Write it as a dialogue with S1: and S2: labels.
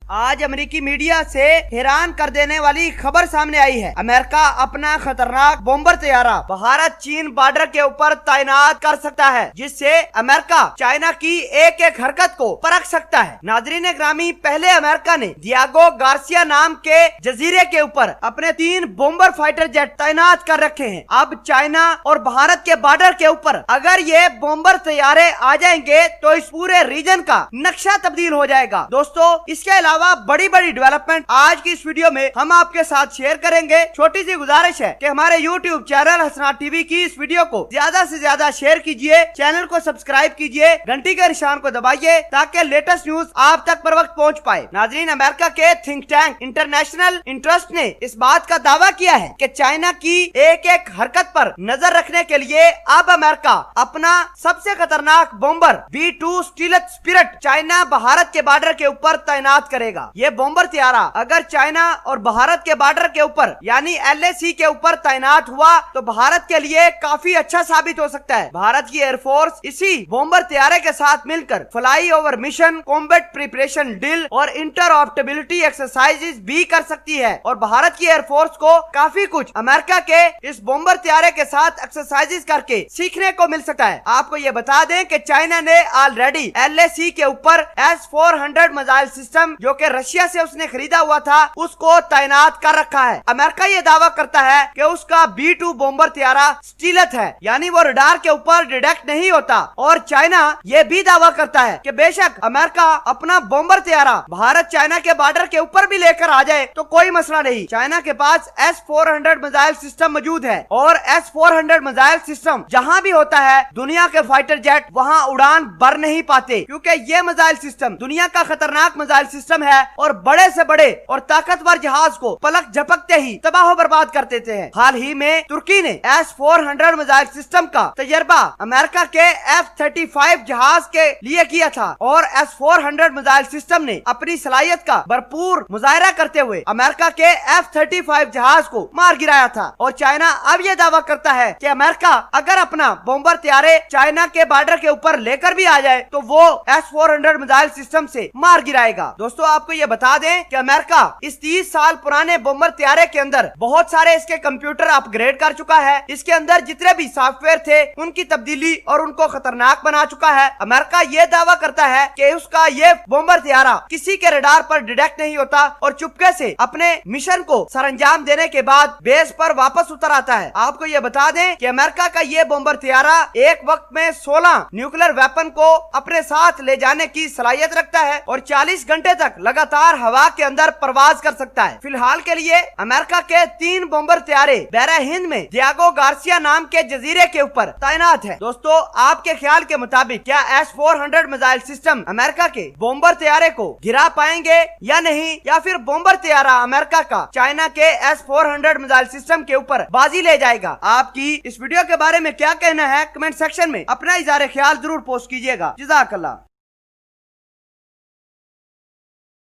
S1: आज अमेरिकी मीडिया से हैरान कर देने वाली खबर सामने आई है। अमेरिका अपना खतरनाक बॉम्बर तैयारा भारत चीन बॉर्डर के ऊपर तैनात कर सकता है, जिससे अमेरिका चाइना की एक एक हरकत को परख सकता है। नाजरीन ग्रामी, पहले अमेरिका ने डिएगो गार्सिया नाम के जजीरे के ऊपर अपने 3 बॉम्बर फाइटर जेट तैनात कर रखे हैं। अब चाइना और भारत के बॉर्डर के ऊपर अगर ये बॉम्बर तैयारे आ जाएंगे तो इस पूरे रीजन का नक्शा तब्दील हो जाएगा। दोस्तों, इसके अलावा बड़ी बड़ी डेवलपमेंट आज की इस वीडियो में हम आपके साथ शेयर करेंगे। छोटी सी गुजारिश है कि हमारे YouTube चैनल हसनात टीवी की इस वीडियो को ज्यादा से ज्यादा शेयर कीजिए, चैनल को सब्सक्राइब कीजिए, घंटी के निशान को दबाइए ताकि लेटेस्ट न्यूज आप तक पर वक्त पहुंच पाए। नाजरीन, अमेरिका के थिंक टैंक इंटरनेशनल इंटरेस्ट ने इस बात का दावा किया है कि चाइना की एक एक हरकत पर नजर रखने के लिए अब अमेरिका अपना सबसे खतरनाक bomber B2 stealth spirit China Bharat के बॉर्डर के ऊपर तैनात करेगा। ये बॉम्बर तैयारा अगर चाइना और भारत के बॉर्डर के ऊपर यानी LAC के ऊपर तैनात हुआ तो भारत के लिए काफी अच्छा साबित हो सकता है। भारत की एयरफोर्स इसी बॉम्बर तैयारे के साथ मिलकर fly over mission, combat preparation drill और इंटरऑप्टेबिलिटी एक्सरसाइजेज भी कर सकती है और भारत की एयरफोर्स को काफी कुछ अमेरिका के इस बॉम्बर तैयारे के साथ एक्सरसाइजेज करके सीखने को मिल सकता है। आपको ये बता दें कि चाइना ने ऑलरेडी LAC के ऊपर S-400 मिसाइल सिस्टम जो कि रशिया से उसने खरीदा हुआ था उसको तैनात कर रखा है। अमेरिका ये दावा करता है कि उसका B2 बॉम्बर तैयारा स्टीलथ है, यानी वो रडार के ऊपर डिटेक्ट नहीं होता। और चाइना ये भी दावा करता है कि बेशक अमेरिका अपना बॉम्बर तैयारा भारत चाइना के बॉर्डर के ऊपर भी लेकर आ जाए तो कोई मसला नहीं। चाइना के पास S-400 मिसाइल सिस्टम मौजूद है और S-400 मिसाइल सिस्टम जहाँ भी होता है दुनिया के फाइटर जेट वहाँ उड़ान भर नहीं पाते, क्योंकि ये मिसाइल सिस्टम दुनिया का खतरनाक मिसाइल सिस्टम है और बड़े से बड़े और ताकतवर जहाज को पलक झपकते ही तबाह बर्बाद कर देते हैं। हाल ही में तुर्की ने S-400 मिसाइल सिस्टम का तजर्बा अमेरिका के F-35 जहाज के लिए किया था और S-400 मिसाइल सिस्टम ने अपनी सलाहियत का भरपूर मुजाहरा करते हुए अमेरिका के F-35 जहाज को मार गिराया था। और चाइना अब यह दावा करता है कि अमेरिका अगर अपना बॉम्बर तैयारे चाइना के बॉर्डर के ऊपर लेकर भी आ जाए तो वो S-400 मिसाइल सिस्टम से मार गिराएगा। दोस्तों, आपको ये बता दें कि अमेरिका इस 30 साल पुराने बॉम्बर तैयारे के अंदर बहुत सारे इसके कंप्यूटर अपग्रेड कर चुका है। इसके अंदर जितने भी सॉफ्टवेयर थे उनकी तब्दीली और उनको खतरनाक बना चुका है। अमेरिका ये दावा करता है कि उसका ये बॉम्बर तैयारा किसी के रडार पर डिटेक्ट नहीं होता और चुपके से अपने मिशन को सरंजाम देने के बाद बेस पर वापस उतर आता है। आपको ये बता दें कि अमेरिका का ये बॉम्बर तैयारा एक वक्त में 16 न्यूक्लियर वेपन को अपने साथ ले जाने की सलाहियत रखता है और 40 घंटे तक लगातार हवा के अंदर प्रवास कर सकता है। फिलहाल के लिए अमेरिका के 3 बॉम्बर तैयारे बहरा हिंद में डिएगो गार्सिया नाम के जजीरे के ऊपर तैनात है। दोस्तों, आपके ख्याल के मुताबिक क्या S-400 मिसाइल सिस्टम अमेरिका के बॉम्बर तैयारे को गिरा पाएंगे या नहीं, या फिर बॉम्बर तैयारा अमेरिका का चाइना के S-400 मिसाइल सिस्टम के ऊपर बाजी ले जाएगा? आपकी इस वीडियो के बारे में क्या कहना है? कमेंट सेक्शन में अपना इज़हार ख्याल जरूर पोस्ट कीजिएगा। जज़ाकल्लाह।